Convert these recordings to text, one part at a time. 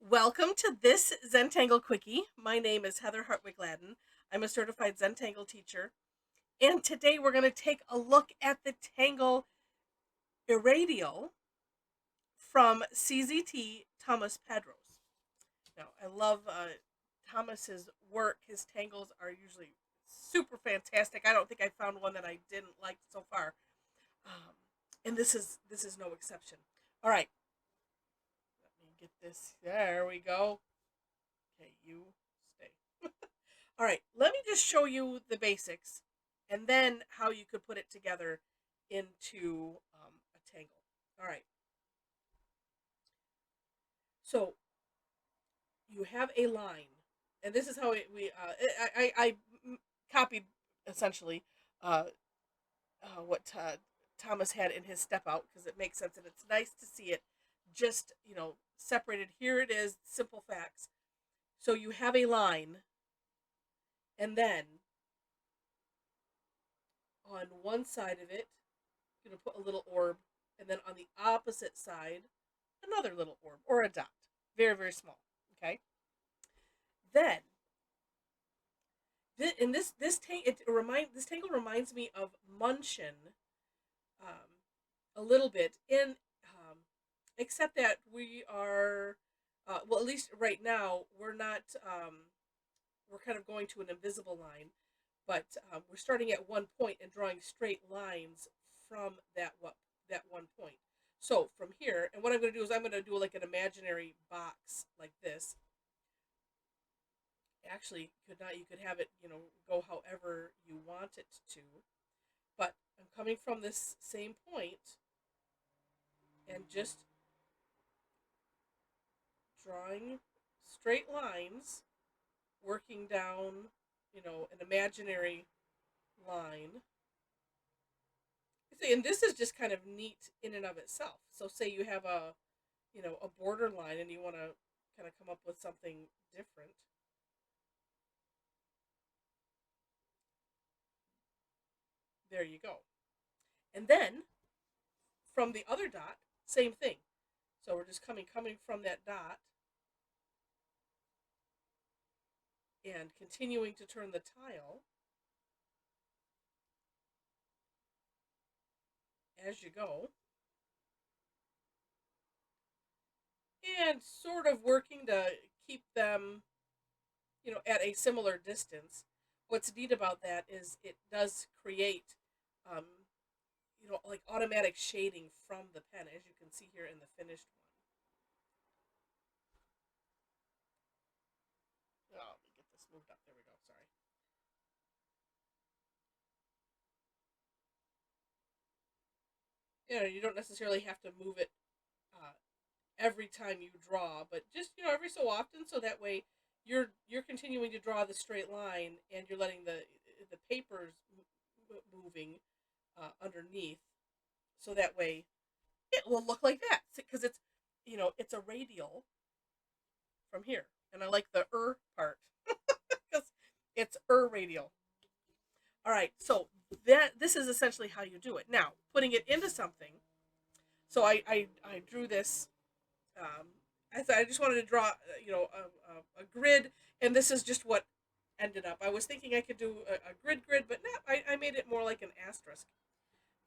Welcome to this Zentangle Quickie. My name is Heather Hartwick Gladden. I'm a certified Zentangle teacher, and today we're going to take a look at the Tangle Irradial from CZT Tomas Padros. Now, I love Thomas's work. His tangles are usually super fantastic. I don't think I found one that I didn't like so far, um, and this is no exception. All right, let me get this. There we go. Okay, you stay. All right, let me just show you the basics and then how you could put it together into a tangle. All right, so you have a line, and this is how I copied essentially uh, what Thomas had in his step out because it makes sense and it's nice to see it just separated. Here it is, simple facts. So you have a line, and then on one side of it you're going to put a little orb, and then on the opposite side, another little orb or a dot, very very small. Okay. Then, in this tangle reminds me of Munchin, a little bit except that we are, well, at least right now we're not. We're kind of going to an invisible line, but we're starting at one point and drawing straight lines from that one point. So from here, and what I'm going to do is I'm going to do like an imaginary box like this. Actually, you could have it go however you want it to, but I'm coming from this same point and just drawing straight lines, working down an imaginary line. See, and this is just kind of neat in and of itself. So say you have a border line and you want to kind of come up with something different. There you go. And then from the other dot, same thing. So we're just coming from that dot and continuing to turn the tile as you go, and sort of working to keep them at a similar distance. What's neat about that is it does create um, like automatic shading from the pen, as you can see here in the finished one. Oh, let me get this moved up. There we go. Sorry. You don't necessarily have to move it uh, every time you draw, but just every so often, so that way you're continuing to draw the straight line and you're letting the papers moving underneath, so that way it will look like that because it's a radial from here, and I like the part because it's radial. All right, so this is essentially how you do it. Now, putting it into something. So I drew this. Um, I just wanted to draw, a grid, and this is just what ended up. I was thinking I could do a grid, but not. I made it more like an asterisk,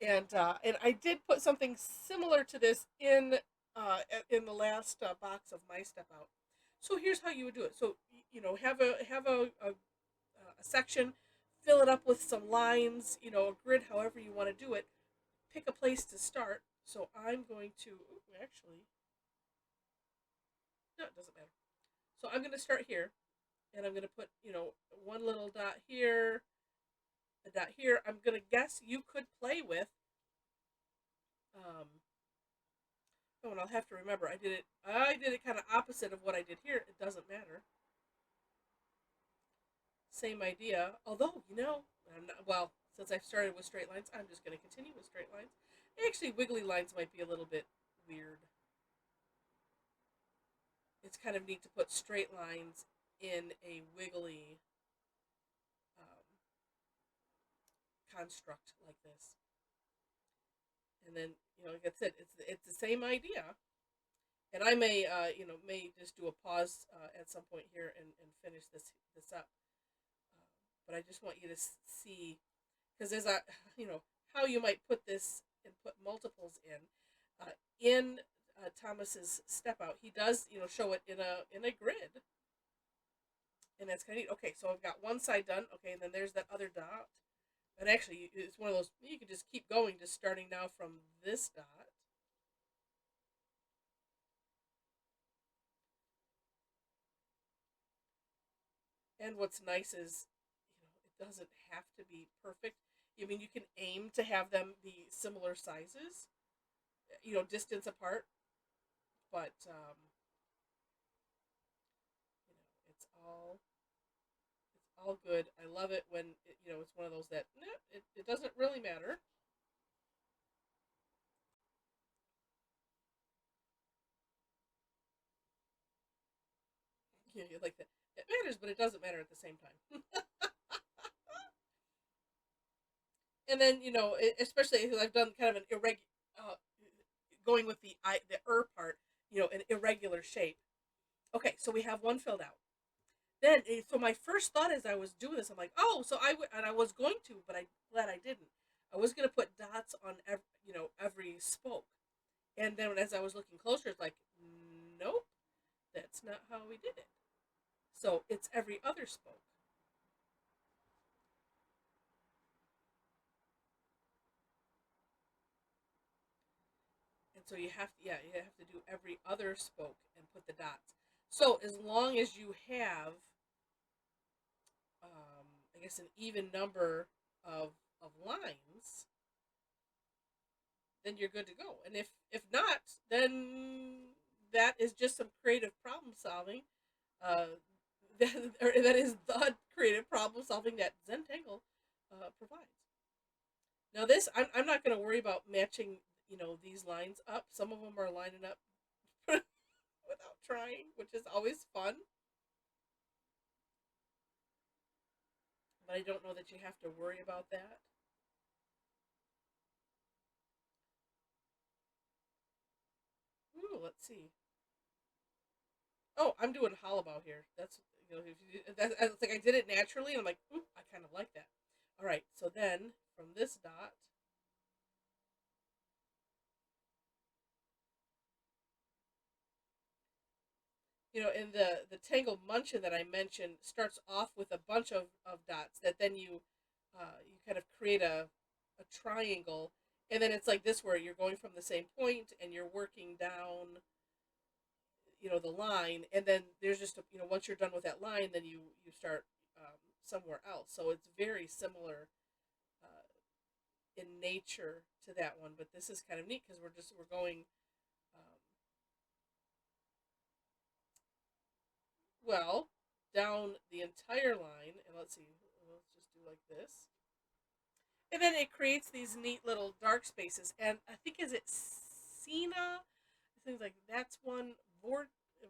and I did put something similar to this in the last box of my step out. So here's how you would do it. So have a section, fill it up with some lines, a grid, however you want to do it. Pick a place to start. So I'm going to actually, no, it doesn't matter. So I'm going to start here, and I'm going to put one little dot here, a dot here. I'm going to guess you could play with. Um, oh, and I'll have to remember I did it. I did it kind of opposite of what I did here. It doesn't matter. Same idea. Although I'm not, well, since I've started with straight lines, I'm just going to continue with straight lines. Actually, wiggly lines might be a little bit weird. It's kind of neat to put straight lines in a wiggly um, construct like this. And then, like I said, it's the same idea. And I may, may just do a pause at some point here and finish this up. But I just want you to see, because there's a, you know, how you might put this and put multiples in Thomas's step out. He does, show it in a grid, and that's kind of neat. Okay, so I've got one side done. Okay, and then there's that other dot. And actually, it's one of those, you can just keep going, just starting now from this dot. And what's nice is, it doesn't have to be perfect. I mean, you can aim to have them be similar sizes, distance apart, but it's all good. I love it when it's one of those that it doesn't really matter. Yeah, you like that. It matters, but it doesn't matter at the same time. And then especially because I've done kind of an irregular, going with the part, an irregular shape. Okay, so we have one filled out. Then, so my first thought as I was doing this, I'm like, oh, so and I was going to, but I'm glad I didn't. I was going to put dots on every spoke, and then as I was looking closer, it's like, nope, that's not how we did it. So it's every other spoke. And so you have to, you have to do every other spoke and put the dots. So as long as you have, I guess, an even number of lines, then you're good to go. And if not, then that is just some creative problem solving. Uh, that is the creative problem solving that Zentangle provides. Now this, I'm not going to worry about matching, these lines up. Some of them are lining up without trying, which is always fun. But I don't know that you have to worry about that. Ooh, let's see. Oh, I'm doing hollabow here. That's it's like I did it naturally, and I'm like, ooh, I kind of like that. All right, so then from this dot, in the Tangle Munchin that I mentioned starts off with a bunch of dots that then you kind of create a triangle, and then it's like this where you're going from the same point and you're working down, the line, and then there's just once you're done with that line, then you start somewhere else. So it's very similar uh, in nature to that one, but this is kind of neat because we're going um, well down the entire line, and let's see, let's just do like this, and then it creates these neat little dark spaces. And I think, is it Cena? Things like that's one.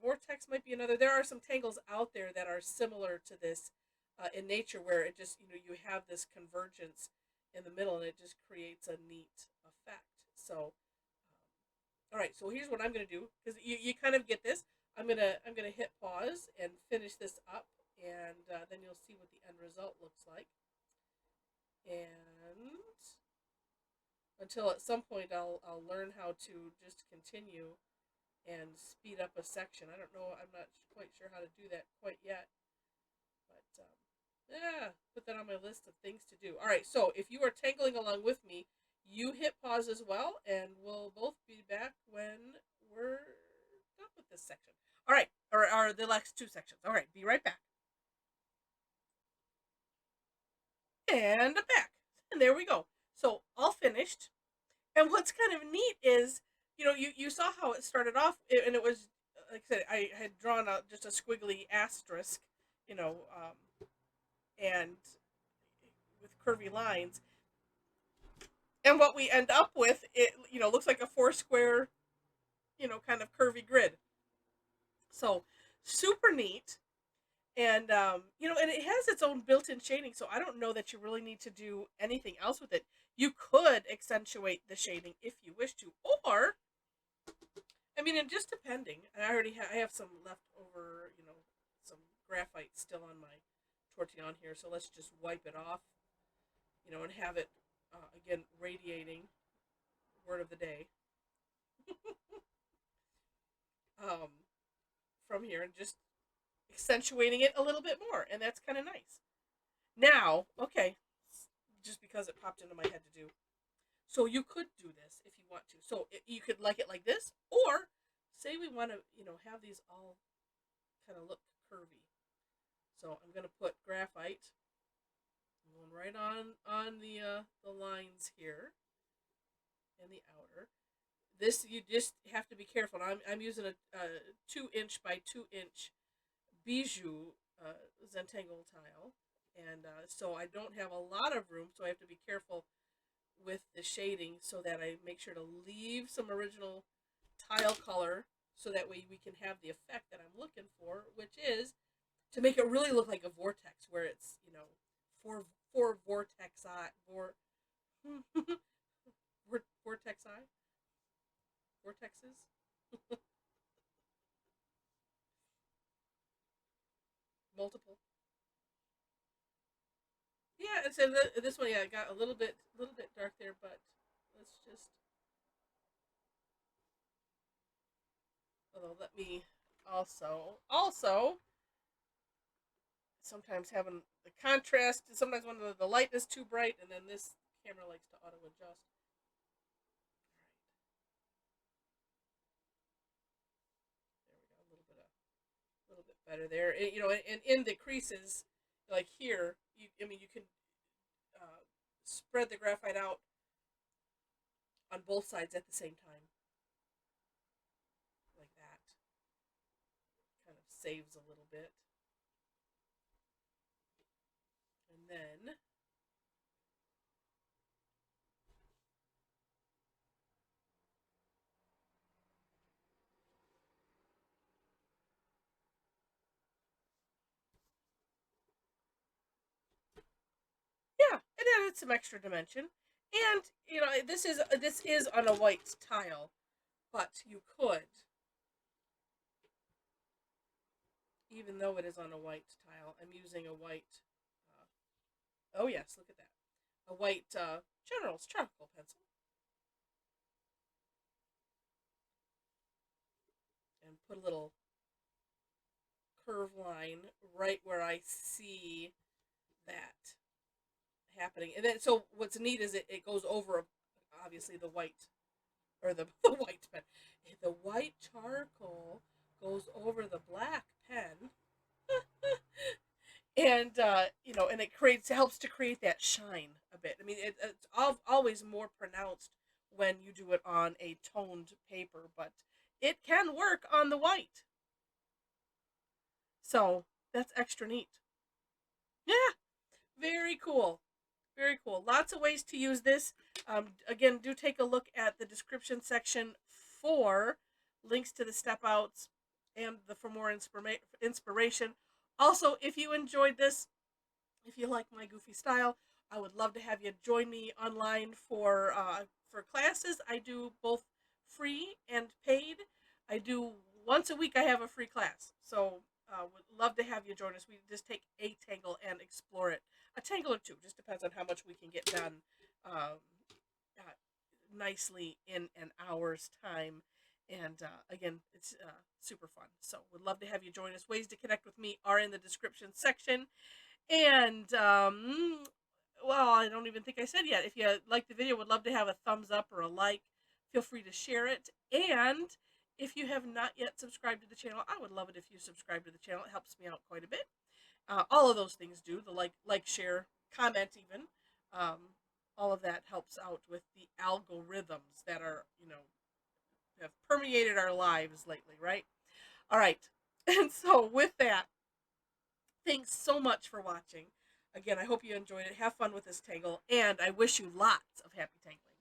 Vortex might be another. There are some tangles out there that are similar to this in nature, where it just you have this convergence in the middle, and it just creates a neat effect. So, all right. So here's what I'm gonna do, because you kind of get this. I'm gonna hit pause and finish this up, and then you'll see what the end result looks like. And until at some point I'll learn how to just continue and speed up a section. I don't know. I'm not quite sure how to do that quite yet. But yeah, put that on my list of things to do. All right. So if you are tangling along with me, you hit pause as well, and we'll both be back when we're done with this section. All right. Or the next two sections. All right. Be right back. And I'm back. And there we go. So all finished. And what's kind of neat is, you saw how it started off, and it was, like I said, I had drawn out just a squiggly asterisk, and with curvy lines. And what we end up with, it, looks like a four square, kind of curvy grid. So super neat. And, and it has its own built-in shading, so I don't know that you really need to do anything else with it. You could accentuate the shading if you wish to, or, mean, and just depending. I have some leftover, some graphite still on my tortillon here, so let's just wipe it off, and have it, again, radiating, word of the day, um, from here, and just accentuating it a little bit more, and that's kind of nice. Now, okay, just because it popped into my head to do. So you could do this if you want to. So you could like it like this, or say we want to, have these all kind of look curvy. So I'm going to put graphite, going right on the lines here and the outer. This, you just have to be careful. I'm using a 2" by 2" bijou Zentangle tile, and so I don't have a lot of room, so I have to be careful with the shading so that I make sure to leave some original tile color so that way we can have the effect that I'm looking for, which is to make it really look like a vortex, where it's, four vortexi, vortexes. Multiple. Yeah, and so this one, yeah, got a little bit dark there, but let's just. Although let me also sometimes having the contrast. Sometimes when the light is too bright, and then this camera likes to auto adjust. There we go, a little bit better there. And in the creases, like here, you can spread the graphite out on both sides at the same time, like that. Kind of saves a little bit. And then yeah, it added some extra dimension. And this is on a white tile, but you could, even though it is on a white tile, I'm using a white. Oh yes, look at that, a white General's charcoal pencil, and put a little curve line right where I see that happening. And then, so what's neat is it goes over, obviously, the white, or the white pen. The white charcoal goes over the black pen. And and it helps to create that shine a bit. I mean, it's always more pronounced when you do it on a toned paper, but it can work on the white. So that's extra neat. Yeah, very cool. Very cool. Lots of ways to use this. Again, do take a look at the description section for links to the step outs and for more inspiration. Also, if you enjoyed this, if you like my goofy style, I would love to have you join me online for classes. I do both free and paid. I do once a week. I have a free class, so would love to have you join us. We just take a tangle and explore it. A tangle or two, just depends on how much we can get done nicely in an hour's time. And again, it's super fun. So would love to have you join us. Ways to connect with me are in the description section. And well, I don't even think I said yet. If you like the video, would love to have a thumbs up or a like. Feel free to share it. And if you have not yet subscribed to the channel, I would love it if you subscribe to the channel. It helps me out quite a bit. All of those things do. The like, share, comment even. All of that helps out with the algorithms that are, have permeated our lives lately, right? All right. And so with that, thanks so much for watching. Again, I hope you enjoyed it. Have fun with this tangle, and I wish you lots of happy tangling.